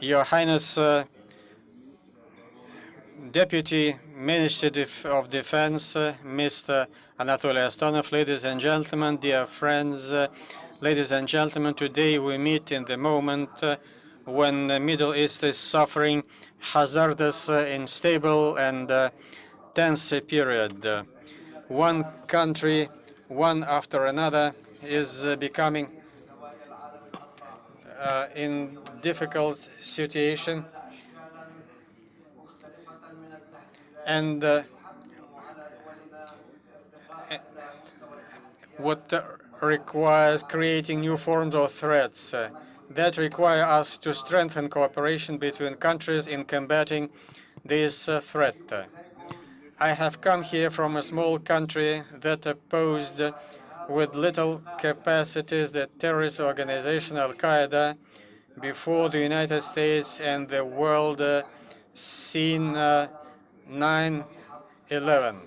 Your Highness, Deputy Minister of Defense, Mr. Anatoly Astonov, ladies and gentlemen, dear friends, ladies and gentlemen, today we meet in the moment when the Middle East is suffering hazardous, unstable, and tense period. One country, one after another, is becoming in difficult situation, and what requires creating new forms of threats that require us to strengthen cooperation between countries in combating this threat. I have come here from a small country that opposed with little capacities the terrorist organization Al-Qaeda before the United States and the world seen 9/11.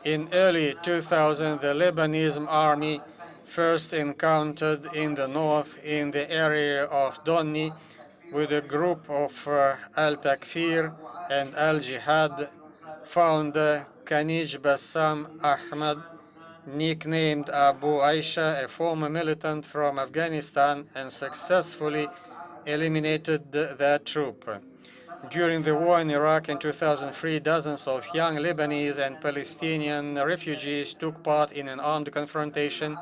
In early 2000, the Lebanese army first encountered in the north in the area of Donni with a group of Al-Takfir and Al-Jihad found Kanij Bassam Ahmad, nicknamed Abu Aisha, a former militant from Afghanistan, and successfully eliminated that troop. During the war in Iraq in 2003, dozens of young Lebanese and Palestinian refugees took part in an armed confrontation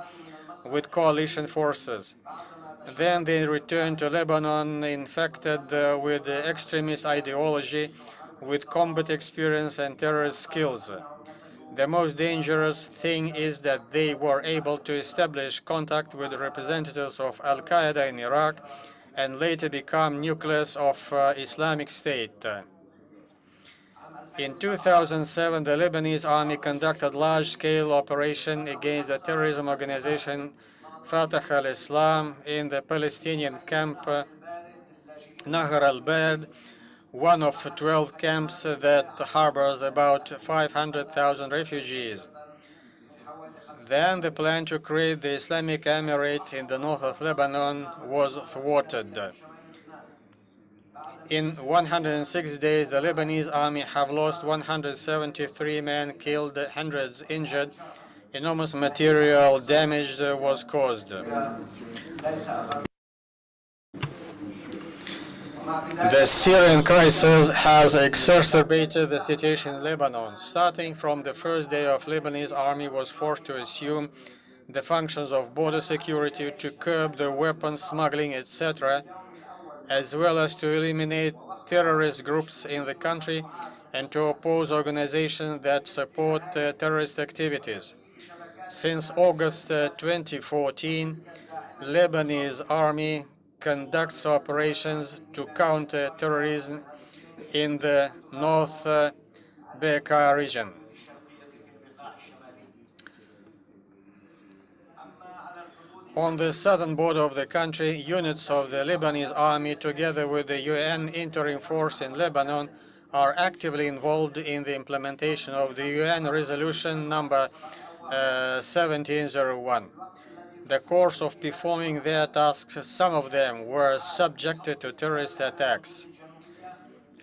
with coalition forces. Then they returned to Lebanon infected with extremist ideology, with combat experience and terrorist skills. The most dangerous thing is that they were able to establish contact with representatives of Al-Qaeda in Iraq and later become nucleus of Islamic State. In 2007, the Lebanese army conducted large-scale operation against the terrorism organization Fatah al-Islam in the Palestinian camp Nahar al-Bard, one of 12 camps that harbors about 500,000 refugees. Then the plan to create the Islamic Emirate in the north of Lebanon was thwarted. In 106 days, the Lebanese army have lost 173 men killed, hundreds injured. Enormous material damage was caused. The Syrian crisis has exacerbated the situation in Lebanon. Starting from the first day of Lebanese army was forced to assume the functions of border security, to curb the weapons smuggling, etc., as well as to eliminate terrorist groups in the country and to oppose organizations that support terrorist activities. Since August 2014, Lebanese army conducts operations to counter terrorism in the North Bekaa region. On the southern border of the country, units of the Lebanese army, together with the UN interim force in Lebanon, are actively involved in the implementation of the UN resolution number 1701. The course of performing their tasks, some of them were subjected to terrorist attacks.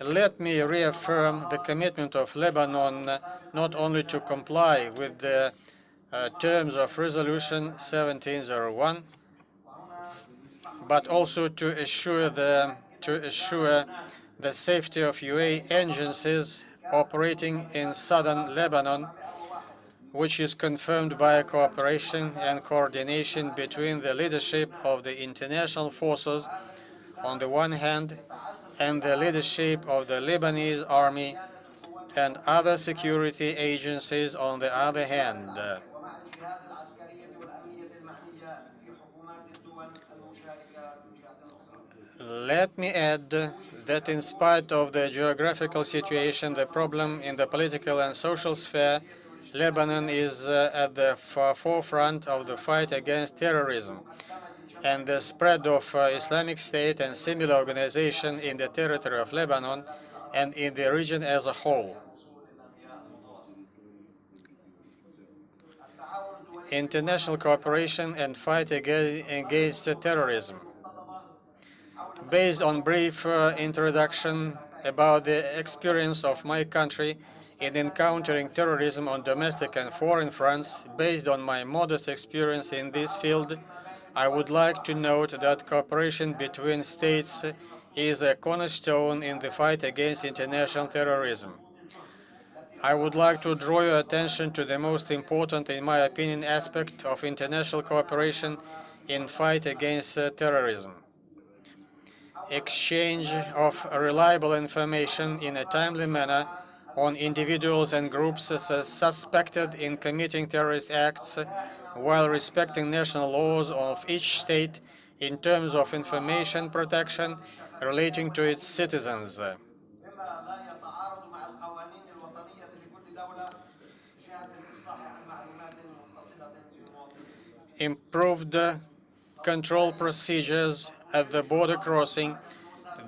Let me reaffirm the commitment of Lebanon not only to comply with the terms of Resolution 1701, but also to assure the safety of UA agencies operating in southern Lebanon, which is confirmed by cooperation and coordination between the leadership of the international forces on the one hand and the leadership of the Lebanese army and other security agencies on the other hand. Let me add that in spite of the geographical situation, the problem in the political and social sphere, Lebanon is at the forefront of the fight against terrorism and the spread of Islamic State and similar organizations in the territory of Lebanon and in the region as a whole. international cooperation and fight against terrorism. Based on brief introduction about the experience of my country in encountering terrorism on domestic and foreign fronts, based on my modest experience in this field, I would like to note that cooperation between states is a cornerstone in the fight against international terrorism. I would like to draw your attention to the most important, in my opinion, aspect of international cooperation in fight against terrorism. Exchange of reliable information in a timely manner on individuals and groups suspected in committing terrorist acts while respecting national laws of each state in terms of information protection relating to its citizens. Improved control procedures at the border crossing,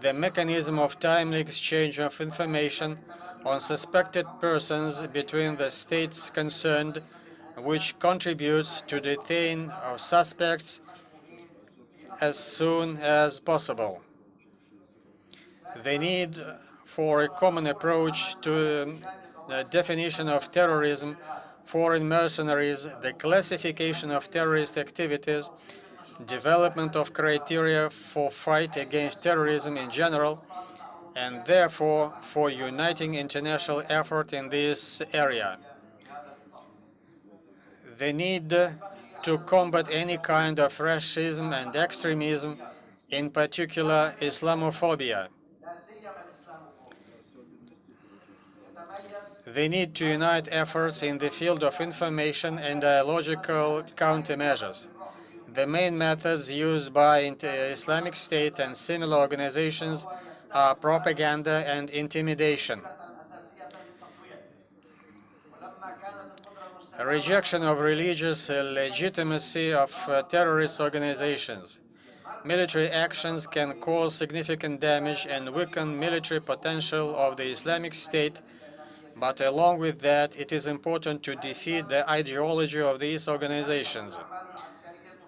the mechanism of timely exchange of information on suspected persons between the states concerned, which contributes to detain of suspects as soon as possible. The need for a common approach to the definition of terrorism, foreign mercenaries, the classification of terrorist activities, development of criteria for fight against terrorism in general, and therefore for uniting international effort in this area. The need to combat any kind of racism and extremism, in particular Islamophobia. They need to unite efforts in the field of information and ideological countermeasures. The main methods used by Islamic State and similar organizations are propaganda and intimidation. A rejection of religious legitimacy of terrorist organizations. Military actions can cause significant damage and weaken military potential of the Islamic State, but along with that, it is important to defeat the ideology of these organizations.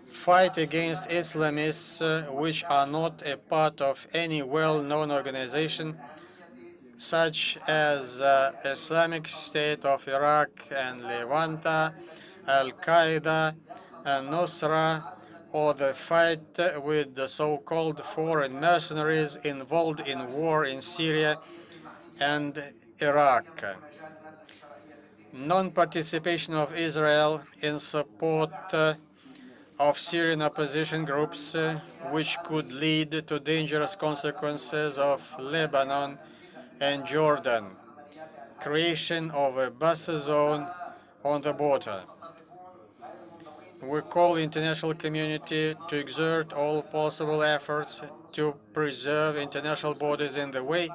Fight against Islamists which are not a part of any well-known organization, such as Islamic State of Iraq and Levanta, Al-Qaeda, and Nusra, or the fight with the so-called foreign mercenaries involved in war in Syria and Iraq. Non-participation of Israel in support of Syrian opposition groups, which could lead to dangerous consequences of Lebanon and Jordan. Creation of a buffer zone on the border. We call the international community to exert all possible efforts to preserve international borders in the way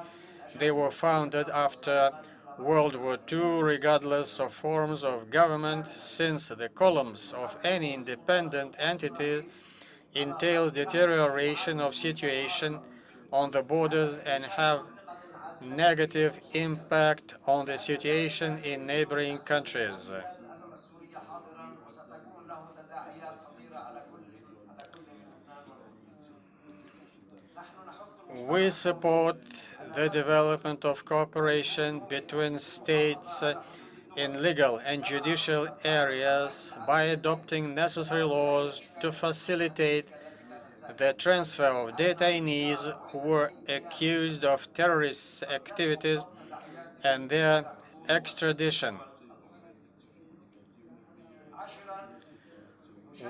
they were founded after World War II, regardless of forms of government, since the collapse of any independent entity entails deterioration of situation on the borders and have negative impact on the situation in neighboring countries. We support the development of cooperation between states in legal and judicial areas by adopting necessary laws to facilitate the transfer of detainees who were accused of terrorist activities and their extradition.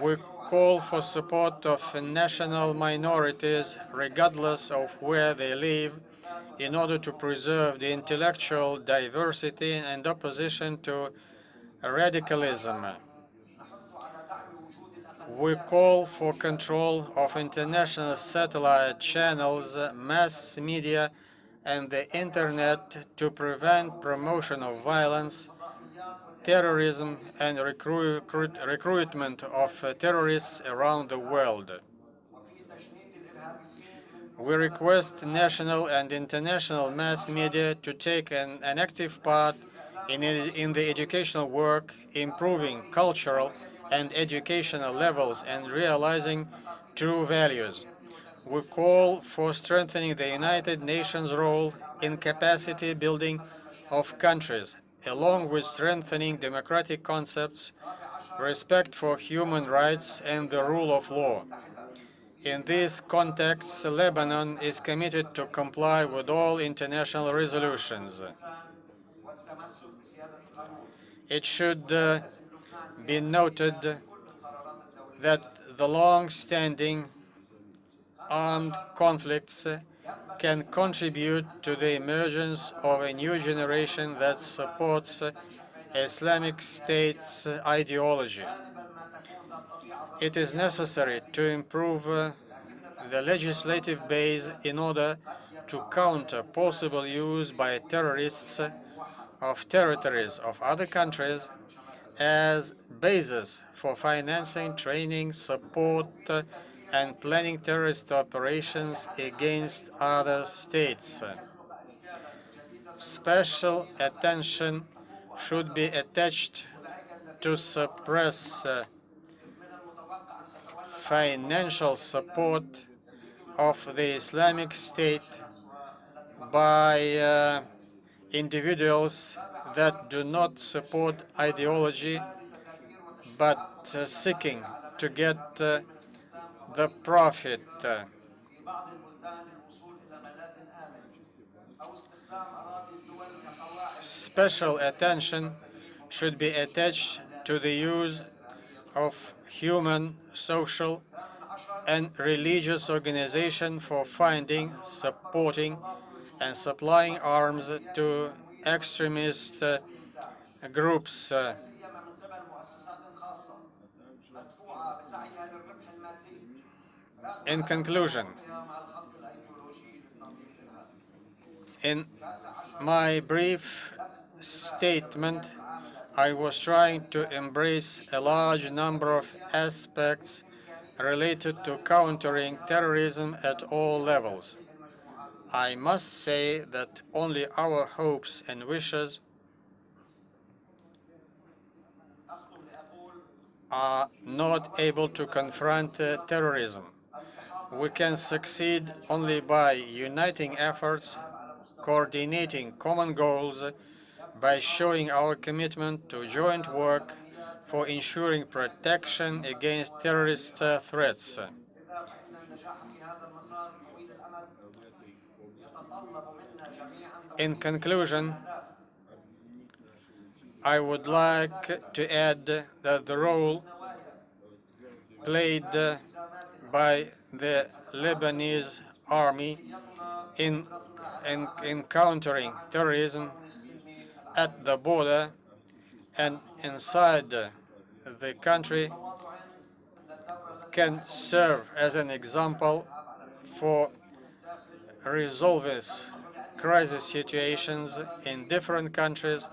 We call for support of national minorities, regardless of where they live, in order to preserve the intellectual diversity and opposition to radicalism. We call for control of international satellite channels, mass media, and the Internet to prevent promotion of violence, terrorism, and recruitment of terrorists around the world. We request national and international mass media to take an active part in the educational work, improving cultural and educational levels and realizing true values. We call for strengthening the United Nations role in capacity building of countries, along with strengthening democratic concepts, respect for human rights, and the rule of law. In this context, Lebanon is committed to comply with all international resolutions. It should be noted that the long-standing armed conflicts can contribute to the emergence of a new generation that supports Islamic State's ideology. It is necessary to improve the legislative base in order to counter possible use by terrorists of territories of other countries as basis for financing, training, support, and planning terrorist operations against other states. Special attention should be attached to suppress financial support of the Islamic State by individuals that do not support ideology but seeking to get the profit. Special attention should be attached to the use of human, social, and religious organizations for finding, supporting, and supplying arms to extremist groups. In conclusion, in my brief statement, I was trying to embrace a large number of aspects related to countering terrorism at all levels. I must say that only our hopes and wishes are not able to confront terrorism. We can succeed only by uniting efforts, coordinating common goals, by showing our commitment to joint work for ensuring protection against terrorist threats. In conclusion, I would like to add that the role played by the Lebanese army in countering terrorism at the border and inside the country can serve as an example for resolving crisis situations in different countries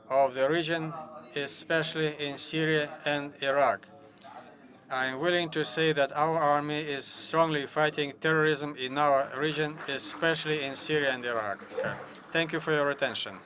of the region, especially in Syria and Iraq. I am willing to say that our army is strongly fighting terrorism in our region, especially in Syria and Iraq. Thank you for your attention.